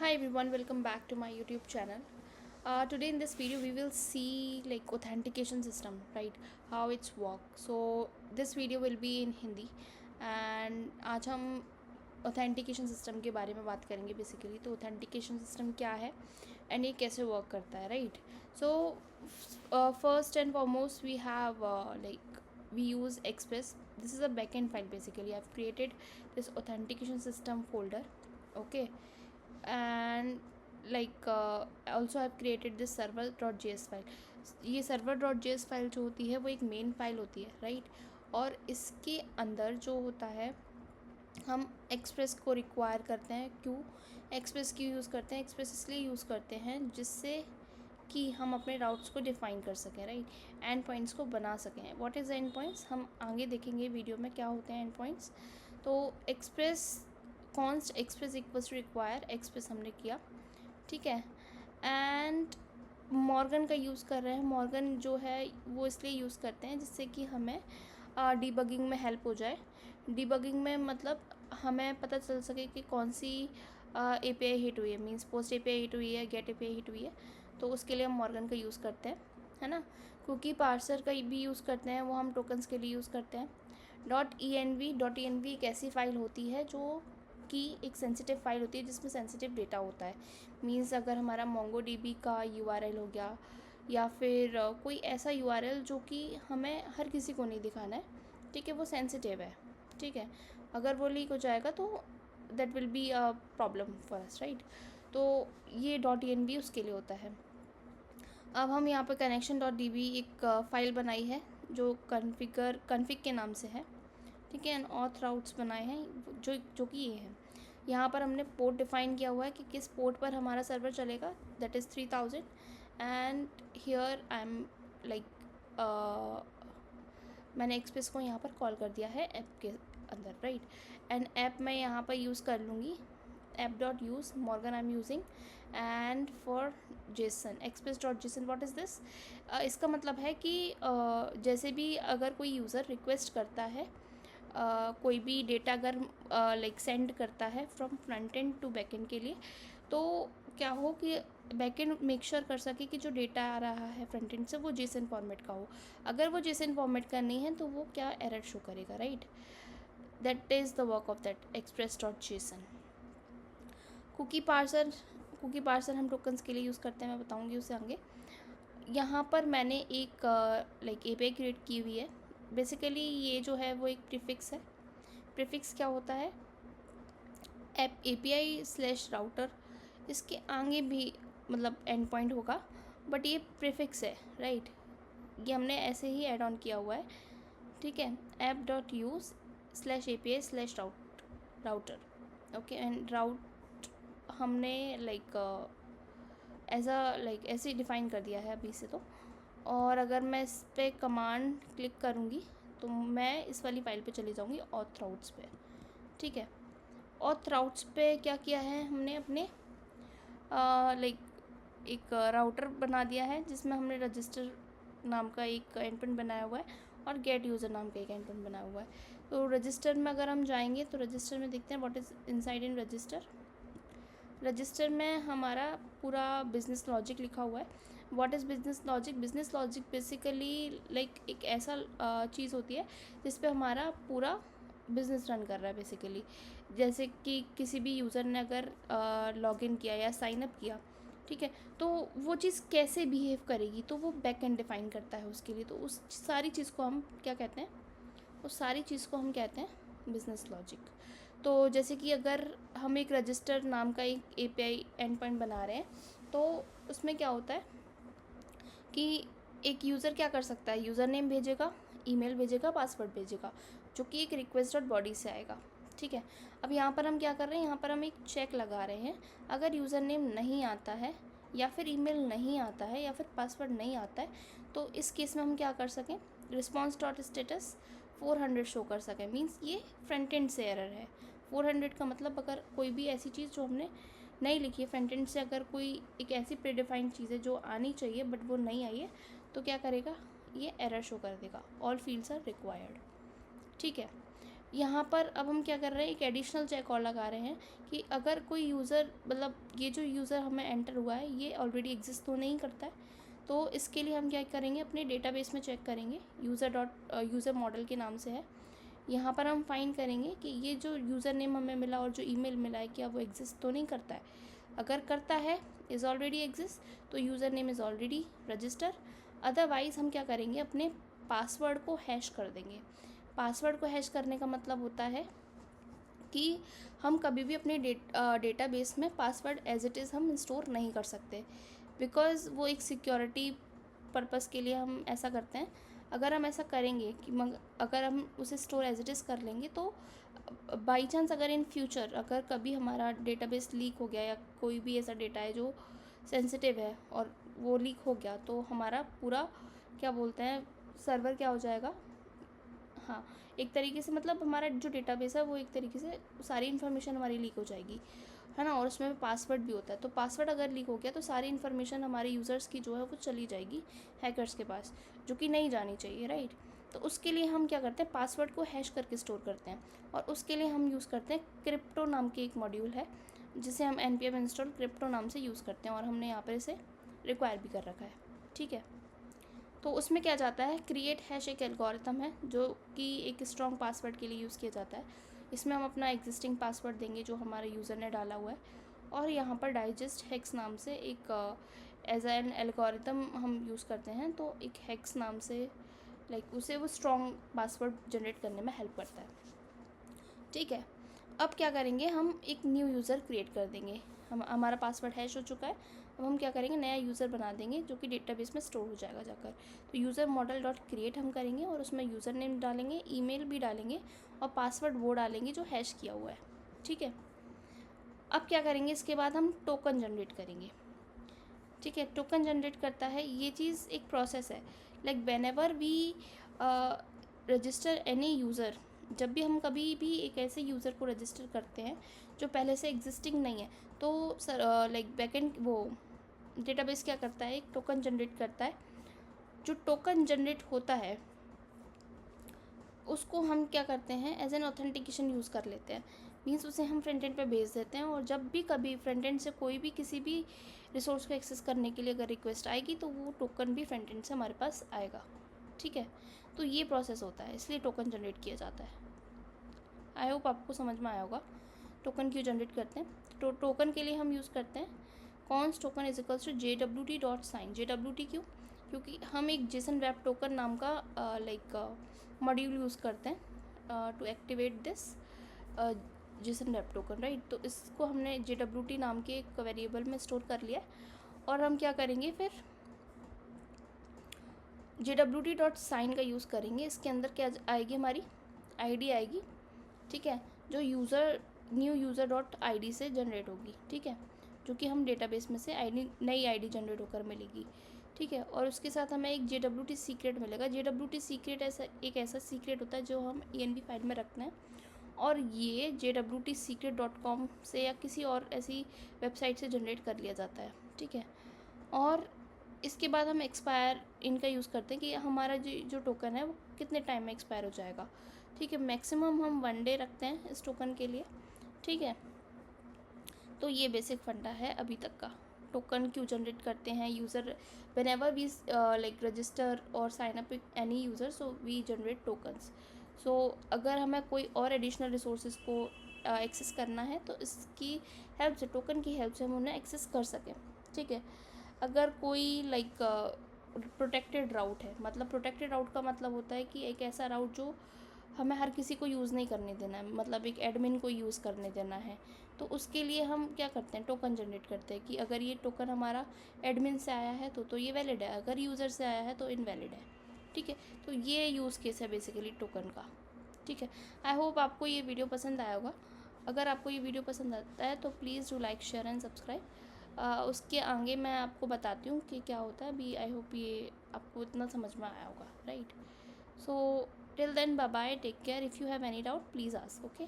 Hi everyone, welcome back to my YouTube channel. Today in this video we will see like authentication system, right? How it's work. So this video will be in Hindi and आज हम authentication system के बारे में बात करेंगे basically. तो authentication system क्या है and ये कैसे work करता है, right? So first and foremost we have we use Express. This is a backend file basically. I've created this authentication system folder, okay, and also I've created this server.js file. ये server.js file जो होती है वो एक main file होती है, right. और इसके अंदर जो होता है हम एक्सप्रेस को रिक्वायर करते हैं. क्यों एक्सप्रेस क्यों यूज़ करते हैं? एक्सप्रेस इसलिए यूज़ करते हैं जिससे कि हम अपने राउट्स को डिफ़ाइन कर सकें, राइट. एंड पॉइंट्स को बना सकें. व्हाट इज़ एंड पॉइंट्स हम आगे देखेंगे वीडियो में क्या होते हैं एंड पॉइंट्स. तो express const express equals to require express हमने किया, ठीक है. एंड मॉर्गन का यूज़ कर रहे हैं. मॉर्गन जो है वो इसलिए यूज़ करते हैं जिससे कि हमें डीबगिंग में हेल्प हो जाए. डीबगिंग में मतलब हमें पता चल सके कि कौन सी एपीआई हिट हुई है, मींस पोस्ट एपीआई हिट हुई है, गेट एपीआई हिट हुई है. तो उसके लिए हम मॉर्गन का यूज़ करते हैं, है ना. कुकी पार्सर का भी यूज़ करते हैं, वो हम टोकन्स के लिए यूज़ करते हैं. .env एक ऐसी फ़ाइल होती है जो कि एक सेंसिटिव फाइल होती है जिसमें सेंसिटिव डेटा होता है. मींस अगर हमारा MongoDB का URL हो गया या फिर कोई ऐसा URL जो कि हमें हर किसी को नहीं दिखाना है, ठीक है, वो सेंसिटिव है, ठीक है. अगर वो लीक हो जाएगा तो that will be a problem for us, right. तो ये .env उसके लिए होता है. अब हम यहाँ पर connection.db एक फ़ाइल बनाई है जो कन्फिग के नाम से है, ठीक है. एंड ऑथ राउट्स बनाए हैं जो कि ये है. यहाँ पर हमने पोर्ट डिफ़ाइन किया हुआ है कि किस पोर्ट पर हमारा सर्वर चलेगा, that is 3000. And here I am मैंने एक्सप्रेस को यहाँ पर कॉल कर दिया है ऐप के अंदर, राइट. एंड ऐप मैं यहाँ पर यूज़ कर लूँगी app.use morgan I'm using. and for json express.json what is this. इसका मतलब है कि जैसे भी अगर कोई यूज़र रिक्वेस्ट करता है कोई भी डेटा अगर सेंड करता है from front end to back end के लिए, तो क्या हो कि बैक एंड मेक श्योर कर सके कि जो डेटा आ रहा है फ्रंट एंड से वो जेसन फॉर्मेट का हो. अगर वो जेसन फॉर्मेट का नहीं है तो वो क्या एरर शो करेगा, right. That is the work of that express.json. Cookie parser हम टोकन्स के लिए यूज़ करते हैं, मैं बताऊंगी उसे आगे. यहाँ पर मैंने एक एपीआई क्रिएट की हुई है. बेसिकली ये जो है वो एक प्रीफिक्स है. प्रीफिक्स क्या होता है? API/राउटर, इसके आगे भी मतलब एंड पॉइंट होगा, बट ये प्रीफिक्स है, राइट. ये हमने ऐसे ही ऐड ऑन किया हुआ है, ठीक है. app.use/API/राउटर, ओके. एंड राउट हमने ऐसे ही डिफ़ाइन कर दिया है अभी से. तो और अगर मैं इस पर कमांड क्लिक करूँगी तो मैं इस वाली फाइल पे चली जाऊँगी ऑथ राउट्स पे, ठीक है. ऑथ राउट्स पे क्या किया है हमने अपने एक राउटर बना दिया है जिसमें हमने रजिस्टर नाम का एक एंडपॉइंट बनाया हुआ है और गेट यूज़र नाम का एक एंडपॉइंट बनाया हुआ है. तो रजिस्टर में अगर हम जाएंगे तो रजिस्टर में देखते हैं what is inside in register में हमारा पूरा बिजनेस लॉजिक लिखा हुआ है. What is business logic? Business logic basically एक ऐसा चीज़ होती है जिस पे हमारा पूरा बिज़नेस रन कर रहा है बेसिकली. जैसे कि किसी भी यूज़र ने अगर लॉगिन किया या साइन अप किया, ठीक है, तो वो चीज़ कैसे बिहेव करेगी तो वो बैक एंड डिफ़ाइन करता है उसके लिए. तो उस सारी चीज़ को हम क्या कहते हैं? उस सारी चीज़ को हम कहते हैं बिज़नेस लॉजिक. तो जैसे कि अगर हम एक रजिस्टर नाम का एक एपीआई एंड पॉइंट बना रहे हैं तो उसमें क्या होता है कि एक यूज़र क्या कर सकता है? यूज़र नेम भेजेगा, ईमेल भेजेगा, पासवर्ड भेजेगा, जो कि एक request.body से आएगा, ठीक है. अब यहाँ पर हम क्या कर रहे हैं? यहाँ पर हम एक चेक लगा रहे हैं. अगर यूज़र नेम नहीं आता है या फिर ईमेल नहीं आता है या फिर पासवर्ड नहीं आता है तो इस केस में हम क्या कर सकें? response.status 400 शो कर सकें. मीन्स ये फ्रंट एंड से एरर है. 400 का मतलब अगर कोई भी ऐसी चीज़ जो हमने नहीं लिखी है फ्रंट एंड से, अगर कोई एक ऐसी प्रीडिफाइंड चीज़ है जो आनी चाहिए बट वो नहीं आई है तो क्या करेगा? ये एरर शो कर देगा. ऑल फील्ड्स आर रिक्वायर्ड, ठीक है. यहाँ पर अब हम क्या कर रहे हैं, एक एडिशनल चेक और लगा रहे हैं कि अगर कोई यूज़र, मतलब ये जो यूज़र हमें एंटर हुआ है ये ऑलरेडी एग्जिस्ट तो नहीं करता है। तो इसके लिए हम क्या करेंगे, अपने डेटाबेस में चेक करेंगे, यूज़र मॉडल के नाम से है। यहाँ पर हम फाइंड करेंगे कि ये जो यूज़र नेम हमें मिला और जो ईमेल मिला है, क्या वो एग्जिस्ट तो नहीं करता है। अगर करता है, इज़ ऑलरेडी एग्जिस्ट, तो user name is already register. Otherwise हम क्या करेंगे, अपने पासवर्ड को हैश कर देंगे। पासवर्ड को हैश करने का मतलब होता है कि हम कभी भी अपने डेटाबेस में पासवर्ड एज इट इज़ हम स्टोर नहीं कर सकते, बिकॉज़ वो एक सिक्योरिटी पर्पस के लिए हम ऐसा करते हैं। अगर हम ऐसा करेंगे कि अगर हम उसे स्टोर एज इट इज़ कर लेंगे, तो बाई चांस अगर इन फ्यूचर अगर कभी हमारा डेटाबेस लीक हो गया या कोई भी ऐसा डेटा है जो सेंसिटिव है और वो लीक हो गया, तो हमारा पूरा क्या बोलते हैं, सर्वर क्या हो जाएगा, हाँ, एक तरीके से मतलब हमारा जो डेटाबेस है वो एक तरीके से सारी इन्फॉर्मेशन हमारी लीक हो जाएगी, है ना। और उसमें पासवर्ड भी होता है, तो पासवर्ड अगर लीक हो गया तो सारी इन्फॉर्मेशन हमारे यूज़र्स की जो है वो चली जाएगी हैकर्स के पास, जो कि नहीं जानी चाहिए, राइट। तो उसके लिए हम क्या करते हैं, पासवर्ड को हैश करके स्टोर करते हैं, और उसके लिए हम यूज़ करते हैं क्रिप्टो नाम की एक मॉड्यूल है, जिसे हम npm इंस्टॉल क्रिप्टो नाम से यूज़ करते हैं, और हमने यहाँ पर इसे रिक्वायर भी कर रखा है, ठीक है। तो उसमें क्या जाता है, क्रिएट हैश एक एल्गोरिथम है जो कि एक स्ट्रॉन्ग पासवर्ड के लिए यूज़ किया जाता है। इसमें हम अपना एग्जिस्टिंग पासवर्ड देंगे जो हमारे यूज़र ने डाला हुआ है, और यहाँ पर डाइजेस्ट हेक्स नाम से एक एज एन एल्गोरिथम हम यूज़ करते हैं। तो एक हेक्स नाम से लाइक उसे वो स्ट्रॉन्ग पासवर्ड जनरेट करने में हेल्प करता है, ठीक है। अब क्या करेंगे, हम एक न्यू यूज़र क्रिएट कर देंगे। हमारा पासवर्ड हैश हो चुका है, अब हम क्या करेंगे, नया यूज़र बना देंगे जो कि डेटाबेस में स्टोर हो जाएगा जाकर। तो यूज़र मॉडल डॉट क्रिएट हम करेंगे, और उसमें यूज़र नेम डालेंगे, ईमेल भी डालेंगे, और पासवर्ड वो डालेंगे जो हैश किया हुआ है, ठीक है। अब क्या करेंगे, इसके बाद हम टोकन जनरेट करेंगे, ठीक है। टोकन जनरेट करता है, ये चीज़ एक प्रोसेस है, like whenever we register any user, जब भी हम कभी भी एक ऐसे यूज़र को रजिस्टर करते हैं जो पहले से एग्जिस्टिंग नहीं है, तो सर लाइक बैकएंड वो डेटाबेस क्या करता है, एक टोकन जनरेट करता है। जो टोकन जनरेट होता है उसको हम क्या करते हैं, एज एन ऑथेंटिकेशन यूज़ कर लेते हैं। मीन्स उसे हम फ्रंट एंड पे भेज देते हैं, और जब भी कभी फ्रंट एंड से कोई भी किसी भी रिसोर्स को एक्सेस करने के लिए अगर रिक्वेस्ट आएगी, तो वो टोकन भी फ्रंट एंड से हमारे पास आएगा, ठीक है। तो ये प्रोसेस होता है, इसलिए टोकन जनरेट किया जाता है। आई होप आपको समझ में आया होगा टोकन क्यों जनरेट करते हैं। तो टोकन के लिए हम यूज़ करते हैं const token is equals to JWT.sign। JWT क्यों, क्योंकि हम एक जेसन वेब टोकन नाम का लाइक मॉड्यूल यूज़ करते हैं to activate this JSON web token, right. तो इसको हमने JWT नाम के एक वेरिएबल में स्टोर कर लिया है, और हम क्या करेंगे फिर JWT.sign का यूज़ करेंगे। इसके अंदर क्या आएगी, हमारी ID आएगी, ठीक है, जो न्यू यूज़र डॉट ID से जनरेट होगी, ठीक है, जो कि हम डेटाबेस में से नई ID जनरेट होकर मिलेगी, ठीक है। और उसके साथ हमें एक JWT सीक्रेट मिलेगा। JWT सीक्रेट एक ऐसा सीक्रेट होता है जो हम ENV फाइल में रखते हैं, और ये JWTsecret.com से या किसी और ऐसी वेबसाइट से जनरेट कर लिया जाता है, ठीक है। और इसके बाद हम एक्सपायर इनका यूज़ करते हैं कि हमारा जो टोकन है वो कितने टाइम में एक्सपायर हो जाएगा, ठीक है। मैक्सिमम हम 1 डे रखते हैं इस टोकन के लिए, ठीक है। तो ये बेसिक फंडा है अभी तक का। टोकन क्यों जनरेट करते हैं, user whenever we like register or sign up with any user, so we generate tokens। so अगर हमें कोई और एडिशनल रिसोर्सेज को एक्सेस करना है, तो इसकी हेल्प से, टोकन की हेल्प से हम उन्हें एक्सेस कर सकें, ठीक है। अगर कोई लाइक प्रोटेक्टेड राउट है, मतलब प्रोटेक्टेड राउट का मतलब होता है कि एक ऐसा राउट जो हमें हर किसी को यूज़ नहीं करने देना है, मतलब एक एडमिन को यूज़ करने देना है, तो उसके लिए हम क्या करते हैं, टोकन जनरेट करते हैं कि अगर ये टोकन हमारा एडमिन से आया है तो ये वैलिड है, अगर यूज़र से आया है तो इनवैलिड है, ठीक है। तो ये यूज़ केस है बेसिकली टोकन का, ठीक है। आई होप आपको ये वीडियो पसंद आया होगा। अगर आपको ये वीडियो पसंद आता है तो please do like share and subscribe. उसके आगे मैं आपको बताती हूँ कि क्या होता है अभी। आई होप ये आपको इतना समझ में आया होगा, right. So till then, bye bye, take care. If you have any doubt, please ask, okay?